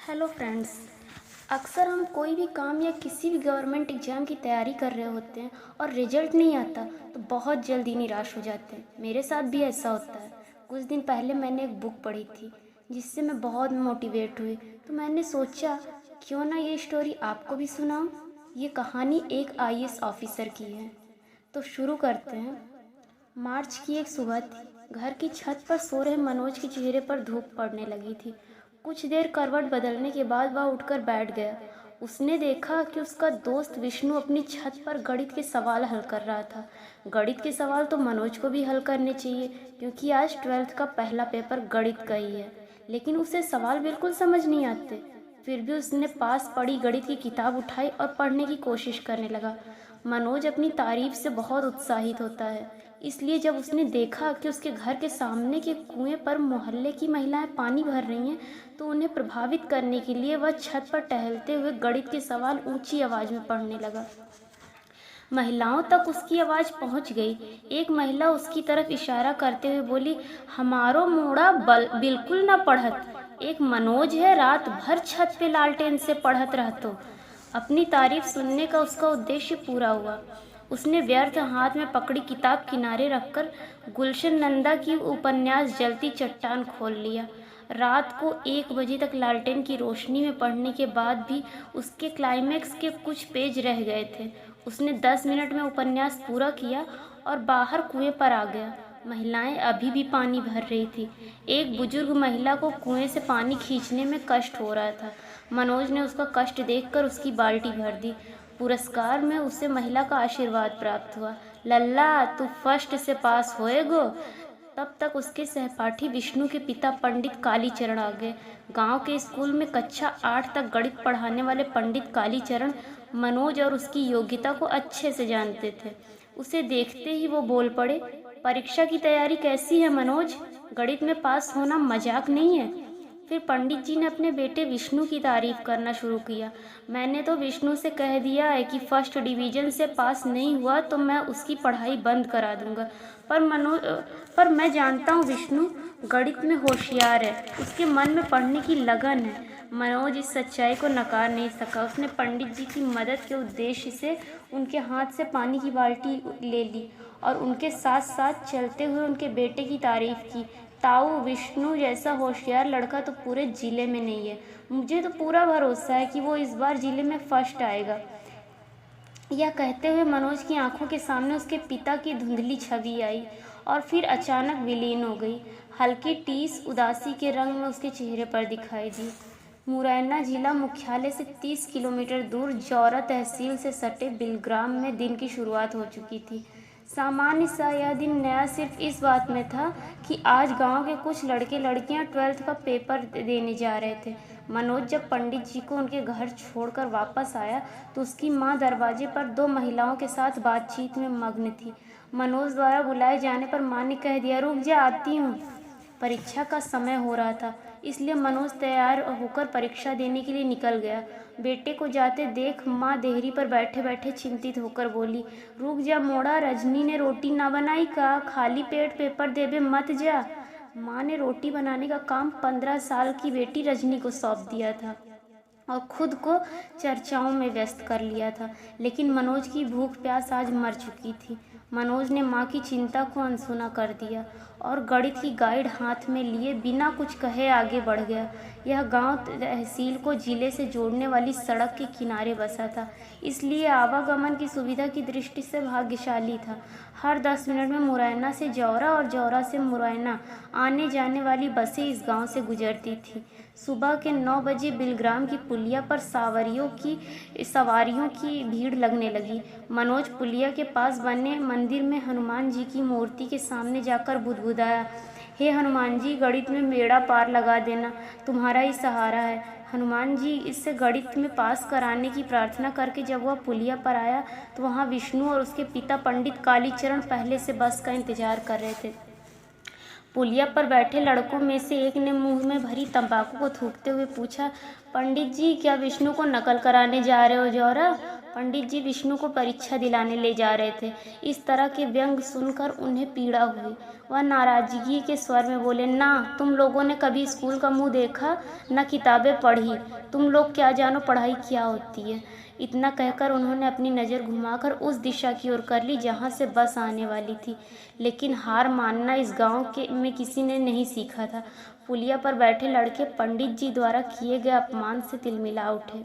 Hello friends. अक्सर हम कोई भी काम या किसी भी गवर्नमेंट एग्ज़ाम की तैयारी कर रहे होते हैं और रिजल्ट नहीं आता तो बहुत जल्दी निराश हो जाते हैं। मेरे साथ भी ऐसा होता है। कुछ दिन पहले मैंने एक बुक पढ़ी थी जिससे मैं बहुत मोटिवेट हुई, तो मैंने सोचा क्यों ना ये स्टोरी आपको भी सुनाऊं। ये कहानी एक आईएएस ऑफिसर की है। तो शुरू करते हैं। मार्च की एक सुबह थी। घर की छत पर सो रहे मनोज के चेहरे पर धूप पड़ने लगी थी। कुछ देर करवट बदलने के बाद वह उठकर बैठ गया। उसने देखा कि उसका दोस्त विष्णु अपनी छत पर गणित के सवाल हल कर रहा था। गणित के सवाल तो मनोज को भी हल करने चाहिए, क्योंकि आज 12th का पहला पेपर गणित का ही है। लेकिन उसे सवाल बिल्कुल समझ नहीं आते। फिर भी उसने पास पड़ी गणित की किताब उठाई और पढ़ने की कोशिश करने लगा। मनोज अपनी तारीफ से बहुत उत्साहित होता है, इसलिए जब उसने देखा कि उसके घर के सामने के कुएं पर मोहल्ले की महिलाएं पानी भर रही हैं, तो उन्हें प्रभावित करने के लिए वह छत पर टहलते हुए गणित के सवाल ऊंची आवाज में पढ़ने लगा। महिलाओं तक उसकी आवाज पहुंच गई। एक महिला उसकी तरफ इशारा करते हुए बोली, हमारो मोड़ा बिल्कुल ना पढ़त। एक मनोज है, रात भर छत पे लालटेन से पढ़त रहतो। अपनी तारीफ सुनने का उसका उद्देश्य पूरा हुआ। उसने व्यर्थ हाथ में पकड़ी किताब किनारे रखकर गुलशन नंदा की उपन्यास जलती चट्टान खोल लिया। रात को 1 बजे तक लालटेन की रोशनी में पढ़ने के बाद भी उसके क्लाइमैक्स के कुछ पेज रह गए थे। उसने 10 मिनट में उपन्यास पूरा किया और बाहर कुएं पर आ गया। महिलाएं अभी भी पानी भर रही थी। एक बुजुर्ग महिला को कुएं से पानी खींचने में कष्ट हो रहा था। मनोज ने उसका कष्ट देखकर उसकी बाल्टी भर दी। पुरस्कार में उसे महिला का आशीर्वाद प्राप्त हुआ। लल्ला, तू फर्स्ट से पास होएगो। तब तक उसके सहपाठी विष्णु के पिता पंडित कालीचरण आ गए। गांव के स्कूल में कक्षा 8 तक गणित पढ़ाने वाले पंडित कालीचरण मनोज और उसकी योग्यता को अच्छे से जानते थे। उसे देखते ही वो बोल पड़े, परीक्षा की तैयारी कैसी है मनोज? गणित में पास होना मजाक नहीं है। फिर पंडित जी ने अपने बेटे विष्णु की तारीफ करना शुरू किया। मैंने तो विष्णु से कह दिया है कि फर्स्ट डिवीजन से पास नहीं हुआ तो मैं उसकी पढ़ाई बंद करा दूंगा। पर मैं जानता हूँ विष्णु गणित में होशियार है, उसके मन में पढ़ने की लगन है। मनोज इस सच्चाई को नकार नहीं सका। उसने पंडित जी की मदद के उद्देश्य से उनके हाथ से पानी की बाल्टी ले ली और उनके साथ साथ चलते हुए उनके बेटे की तारीफ की। ताऊ, विष्णु जैसा होशियार लड़का तो पूरे जिले में नहीं है। मुझे तो पूरा भरोसा है कि वो इस बार जिले में फर्स्ट आएगा। यह कहते हुए मनोज की आंखों के सामने उसके पिता की धुंधली छवि आई और फिर अचानक विलीन हो गई। हल्की टीस उदासी के रंग में उसके चेहरे पर दिखाई दी। मुरैना जिला मुख्यालय से 30 किलोमीटर दूर जौरा तहसील से सटे बिलग्राम में दिन की शुरुआत हो चुकी थी। सामान्य सा यह दिन नया सिर्फ इस बात में था कि आज गांव के कुछ लड़के लड़कियां 12th का पेपर देने जा रहे थे। मनोज जब पंडित जी को उनके घर छोड़कर वापस आया तो उसकी माँ दरवाजे पर 2 महिलाओं के साथ बातचीत में मग्न थी। मनोज द्वारा बुलाए जाने पर माँ ने कह दिया, रुक जा, आती हूँ। परीक्षा का समय हो रहा था, इसलिए मनोज तैयार होकर परीक्षा देने के लिए निकल गया। बेटे को जाते देख माँ देहरी पर बैठे बैठे चिंतित होकर बोली, रुक जा मोड़ा, रजनी ने रोटी ना बनाई का? खाली पेट पेपर देवे मत जा। माँ ने रोटी बनाने का काम 15 साल की बेटी रजनी को सौंप दिया था और खुद को चर्चाओं में व्यस्त कर लिया था। लेकिन मनोज की भूख प्यास आज मर चुकी थी। मनोज ने माँ की चिंता को अनसुना कर दिया और गणित की गाइड हाथ में लिए बिना कुछ कहे आगे बढ़ गया। यह गांव तहसील को जिले से जोड़ने वाली सड़क के किनारे बसा था, इसलिए आवागमन की सुविधा की दृष्टि से भाग्यशाली था। हर 10 मिनट में मुरैना से जौरा और जौरा से मुरैना आने जाने वाली बसें इस गांव से गुजरती थी। सुबह के 9 बजे बिलग्राम की पुलिया पर सवारियों की भीड़ लगने लगी। मनोज पुलिया के पास बने मंदिर में हनुमान जी की मूर्ति के सामने जाकर बुदबुदाया, हे हनुमान जी, गणित में बेड़ा पार लगा देना, तुम्हारा ही सहारा है। हनुमान जी इससे गणित में पास कराने की प्रार्थना करके जब वह पुलिया पर आया तो वहाँ विष्णु और उसके पिता पंडित कालीचरण पहले से बस का इंतजार कर रहे थे। पुलिया पर बैठे लड़कों में से एक ने मुंह में भरी तंबाकू को थूकते हुए पूछा, पंडित जी, क्या विष्णु को नकल कराने जा रहे हो जौरा? पंडित जी विष्णु को परीक्षा दिलाने ले जा रहे थे। इस तरह के व्यंग सुनकर उन्हें पीड़ा हुई। वह नाराजगी के स्वर में बोले, ना, तुम लोगों ने कभी स्कूल का मुंह देखा, न किताबें पढ़ी, तुम लोग क्या जानो पढ़ाई क्या होती है। इतना कहकर उन्होंने अपनी नज़र घुमाकर उस दिशा की ओर कर ली जहाँ से बस आने वाली थी। लेकिन हार मानना इस गांव के में किसी ने नहीं सीखा था। पुलिया पर बैठे लड़के पंडित जी द्वारा किए गए अपमान से तिलमिला उठे।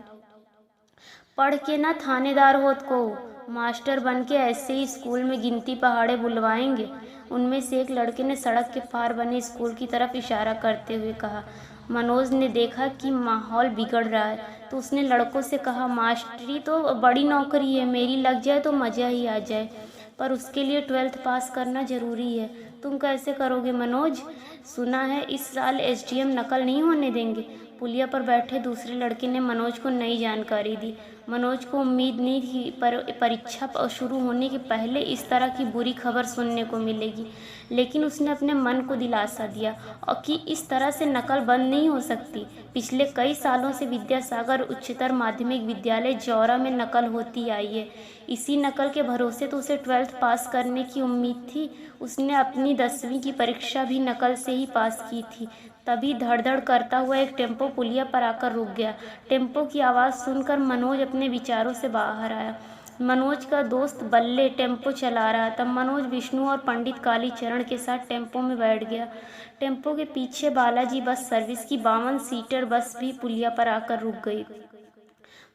पढ़ के ना थानेदार होत को, मास्टर बन के ऐसे ही स्कूल में गिनती पहाड़े बुलवाएंगे। उनमें से एक लड़के ने सड़क के पार बने स्कूल की तरफ इशारा करते हुए कहा। मनोज ने देखा कि माहौल बिगड़ रहा है तो उसने लड़कों से कहा, मास्टरी तो बड़ी नौकरी है, मेरी लग जाए तो मज़ा ही आ जाए, पर उसके लिए 12th पास करना ज़रूरी है। तुम कैसे करोगे मनोज? सुना है इस साल एसडीएम नकल नहीं होने देंगे। पुलिया पर बैठे दूसरे लड़के ने मनोज को नई जानकारी दी। मनोज को उम्मीद नहीं थी पर परीक्षा शुरू होने के पहले इस तरह की बुरी खबर सुनने को मिलेगी, लेकिन उसने अपने मन को दिलासा दिया और कि इस तरह से नकल बंद नहीं हो सकती। पिछले कई सालों से विद्यासागर उच्चतर माध्यमिक विद्यालय जौरा में नकल होती आई है। इसी नकल के भरोसे तो उसे 12th पास करने की उम्मीद थी। उसने अपनी 10वीं की परीक्षा भी नकल से ही पास की थी। तभी धड़-धड़ करता हुआ एक टेम्पो पुलिया पर आकर रुक गया। टेम्पो की आवाज़ सुनकर मनोज अपने विचारों से बाहर आया। मनोज का दोस्त बल्ले टेम्पो चला रहा था। मनोज विष्णु और पंडित कालीचरण के साथ टेम्पो में बैठ गया। टेम्पो के पीछे बालाजी बस सर्विस की 52 सीटर बस भी पुलिया पर आकर रुक गई।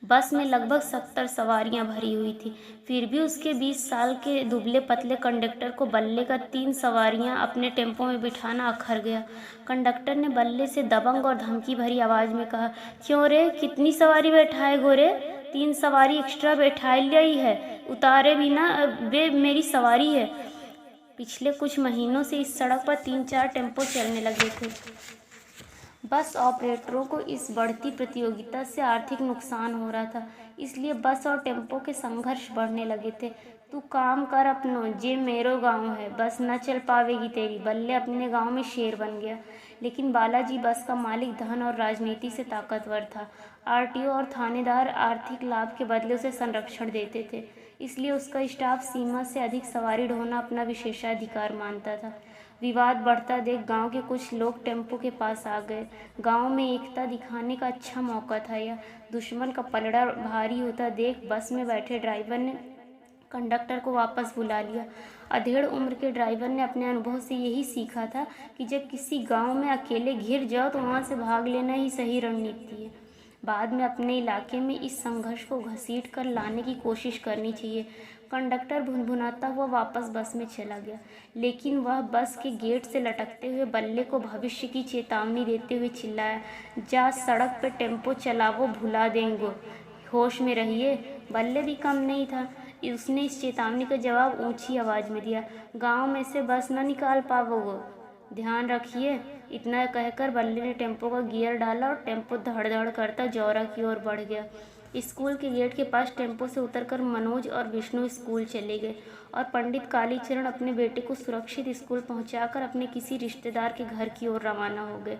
बस में लगभग 70 सवारियां भरी हुई थी। फिर भी उसके 20 साल के दुबले पतले कंडक्टर को बल्ले का 3 सवारियां अपने टेम्पो में बिठाना अखर गया। कंडक्टर ने बल्ले से दबंग और धमकी भरी आवाज़ में कहा, क्यों रे, कितनी सवारी बैठाए गोरे? 3 सवारी एक्स्ट्रा बैठाई ली है, उतारे भी ना, बे मेरी सवारी है। पिछले कुछ महीनों से इस सड़क पर 3-4 टेम्पो चलने लगे थे। बस ऑपरेटरों को इस बढ़ती प्रतियोगिता से आर्थिक नुकसान हो रहा था, इसलिए बस और टेम्पो के संघर्ष बढ़ने लगे थे। तू काम कर अपनो, जे मेरो गांव है, बस न चल पावेगी तेरी। बल्ले अपने गांव में शेर बन गया। लेकिन बालाजी बस का मालिक धन और राजनीति से ताकतवर था। आरटीओ और थानेदार आर्थिक लाभ के बदले उसे संरक्षण देते थे, इसलिए उसका स्टाफ सीमा से अधिक सवारी ढोना अपना विशेषाधिकार मानता था। विवाद बढ़ता देख गांव के कुछ लोग टेम्पो के पास आ गए। गांव में एकता दिखाने का अच्छा मौका था यह। दुश्मन का पलड़ा भारी होता देख बस में बैठे ड्राइवर ने कंडक्टर को वापस बुला लिया। अधेड़ उम्र के ड्राइवर ने अपने अनुभव से यही सीखा था कि जब किसी गांव में अकेले घिर जाओ तो वहां से भाग लेना ही सही रणनीति है। बाद में अपने इलाके में इस संघर्ष को घसीट कर लाने की कोशिश करनी चाहिए। कंडक्टर भुनभुनाता हुआ वापस बस में चला गया, लेकिन वह बस के गेट से लटकते हुए बल्ले को भविष्य की चेतावनी देते हुए चिल्लाया, जा सड़क पे टेम्पो चलावो, भुला देंगे, होश में रहिए। बल्ले भी कम नहीं था, उसने इस चेतावनी का जवाब ऊंची आवाज़ में दिया, गांव में से बस न निकाल पावोगे, ध्यान रखिए। इतना कहकर बल्ले ने टेम्पो का गियर डाला और टेम्पो धड़ धड़ करता जौरा की ओर बढ़ गया। स्कूल के गेट के पास टेम्पो से उतरकर मनोज और विष्णु स्कूल चले गए और पंडित कालीचरण अपने बेटे को सुरक्षित स्कूल पहुंचाकर अपने किसी रिश्तेदार के घर की ओर रवाना हो गए।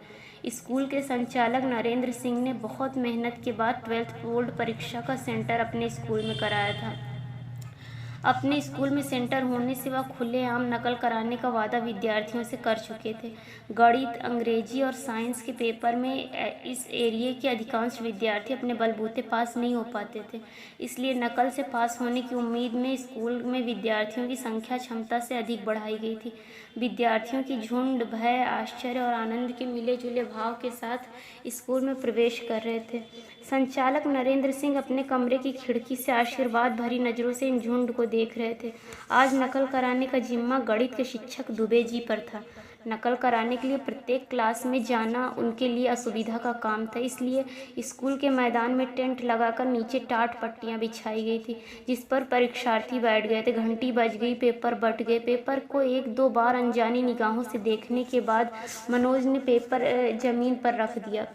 स्कूल के संचालक नरेंद्र सिंह ने बहुत मेहनत के बाद 12th बोर्ड परीक्षा का सेंटर अपने स्कूल में कराया था। अपने स्कूल में सेंटर होने से वह खुलेआम नकल कराने का वादा विद्यार्थियों से कर चुके थे। गणित, अंग्रेजी और साइंस के पेपर में इस एरिया के अधिकांश विद्यार्थी अपने बलबूते पास नहीं हो पाते थे, इसलिए नकल से पास होने की उम्मीद में स्कूल में विद्यार्थियों की संख्या क्षमता से अधिक बढ़ाई गई थी। विद्यार्थियों की झुंड भय, आश्चर्य और आनंद के मिले जुले भाव के साथ स्कूल में प्रवेश कर रहे थे। संचालक नरेंद्र सिंह अपने कमरे की खिड़की से आशीर्वाद भरी नज़रों से इन झुंड को देख रहे थे। आज नकल कराने का जिम्मा गणित के शिक्षक दुबे जी पर था। नकल कराने के लिए प्रत्येक क्लास में जाना उनके लिए असुविधा का काम था, इसलिए स्कूल के मैदान में टेंट लगाकर नीचे टाट पट्टियाँ बिछाई गई थी, जिस पर परीक्षार्थी बैठ गए थे। घंटी बज गई, पेपर बट गए। पेपर को 1-2 बार अनजानी निगाहों से देखने के बाद मनोज ने पेपर जमीन पर रख दिया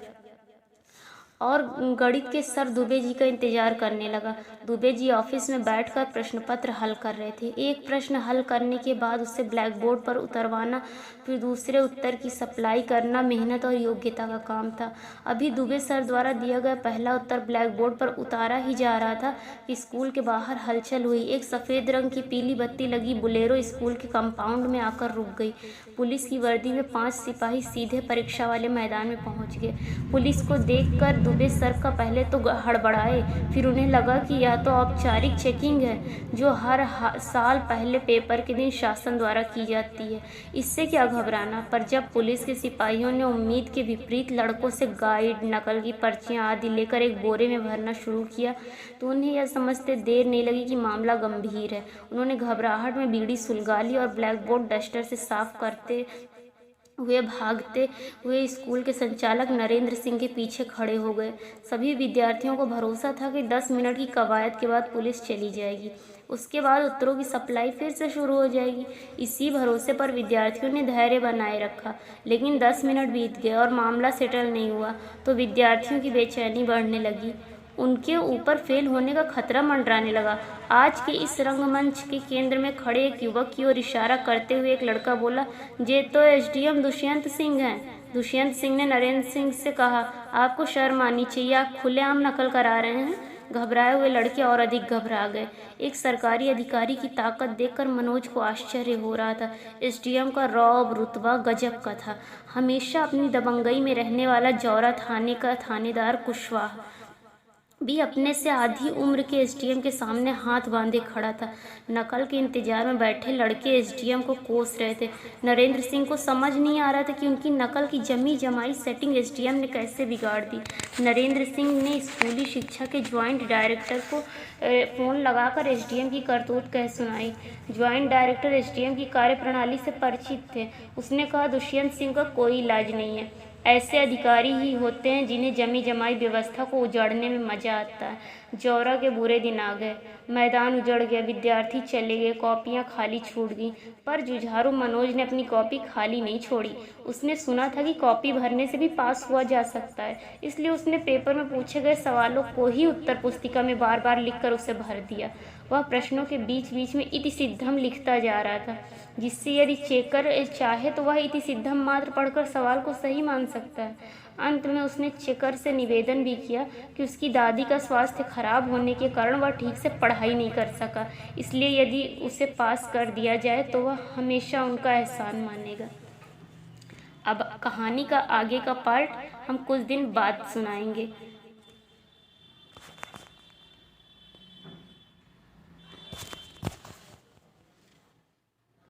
और गणित के सर दुबे जी का इंतजार करने लगा। दुबे जी ऑफिस में बैठकर प्रश्न पत्र हल कर रहे थे। एक प्रश्न हल करने के बाद उसे ब्लैक बोर्ड पर उतरवाना, फिर दूसरे उत्तर की सप्लाई करना मेहनत और योग्यता का काम था। अभी दुबे सर द्वारा दिया गया पहला उत्तर ब्लैक बोर्ड पर उतारा ही जा रहा था कि स्कूल के बाहर हलचल हुई। एक सफ़ेद रंग की पीली बत्ती लगी बोलेरो स्कूल के कंपाउंड में आकर रुक गई। पुलिस की वर्दी में 5 सिपाही सीधे परीक्षा वाले मैदान में पहुंच गए। पुलिस को देखकर दुबे सर का पहले तो हड़बड़ाए, फिर उन्हें लगा कि यह तो औपचारिक चेकिंग है जो हर साल पहले पेपर के दिन शासन द्वारा की जाती है। इससे क्या घबराना। पर जब पुलिस के सिपाहियों ने उम्मीद के विपरीत लड़कों से गाइड, नकल की पर्चियां आदि लेकर एक बोरे में भरना शुरू किया तो उन्हें यह समझते देर नहीं लगी कि मामला गंभीर है। उन्होंने घबराहट में बीड़ी सुलगा ली और ब्लैक बोर्ड डस्टर से साफ करते हुए भागते हुए स्कूल के संचालक नरेंद्र सिंह के पीछे खड़े हो गए। सभी विद्यार्थियों को भरोसा था कि 10 मिनट की कवायद के बाद पुलिस चली जाएगी। उसके बाद उत्तरों की सप्लाई फिर से शुरू हो जाएगी। इसी भरोसे पर विद्यार्थियों ने धैर्य बनाए रखा। लेकिन 10 मिनट बीत गए और मामला सेटल नहीं हुआ तो विद्यार्थियों की बेचैनी बढ़ने लगी। उनके ऊपर फेल होने का खतरा मंडराने लगा। आज के इस रंगमंच के केंद्र में खड़े एक युवक की ओर इशारा करते हुए एक लड़का बोला, ये तो एसडीएम दुष्यंत सिंह हैं। दुष्यंत सिंह ने नरेंद्र सिंह से कहा, आपको शर्म आनी चाहिए, आप खुलेआम नकल करा रहे हैं। घबराए हुए लड़के और अधिक घबरा गए। एक सरकारी अधिकारी की ताकत देखकर मनोज को आश्चर्य हो रहा था। एसडीएम का रौब रुतबा गजब का था। हमेशा अपनी दबंगई में रहने वाला जौरा थाने का थानेदार कुशवाहा भी अपने से आधी उम्र के एसडीएम के सामने हाथ बांधे खड़ा था। नकल के इंतजार में बैठे लड़के एसडीएम को कोस रहे थे। नरेंद्र सिंह को समझ नहीं आ रहा था कि उनकी नकल की जमी जमाई सेटिंग एसडीएम ने कैसे बिगाड़ दी। नरेंद्र सिंह ने स्कूली शिक्षा के ज्वाइंट डायरेक्टर को फ़ोन लगाकर एसडीएम की करतूत कह सुनाई। ज्वाइंट डायरेक्टर एसडीएम की कार्यप्रणाली से परिचित थे। उसने कहा, दुष्यंत सिंह का कोई इलाज नहीं है। ऐसे अधिकारी ही होते हैं जिन्हें जमी जमाई व्यवस्था को उजाड़ने में मजा आता है। जौरा के बुरे दिन आ गए। मैदान उजड़ गया, विद्यार्थी चले गए, कॉपियां खाली छूट गईं। पर जुझारू मनोज ने अपनी कॉपी खाली नहीं छोड़ी। उसने सुना था कि कॉपी भरने से भी पास हुआ जा सकता है, इसलिए उसने पेपर में पूछे गए सवालों को ही उत्तर पुस्तिका में बार बार लिखकर उसे भर दिया। वह प्रश्नों के बीच बीच में इति सिद्धम लिखता जा रहा था, जिससे यदि चेकर चाहे तो वह इति सिद्धम मात्र पढ़कर सवाल को सही मान सकता है। अंत में उसने चेकर से निवेदन भी किया कि उसकी दादी का स्वास्थ्य खराब होने के कारण वह ठीक से पढ़ाई नहीं कर सका, इसलिए यदि उसे पास कर दिया जाए तो वह हमेशा उनका एहसान मानेगा। अब कहानी का आगे का पार्ट हम कुछ दिन बाद सुनाएंगे।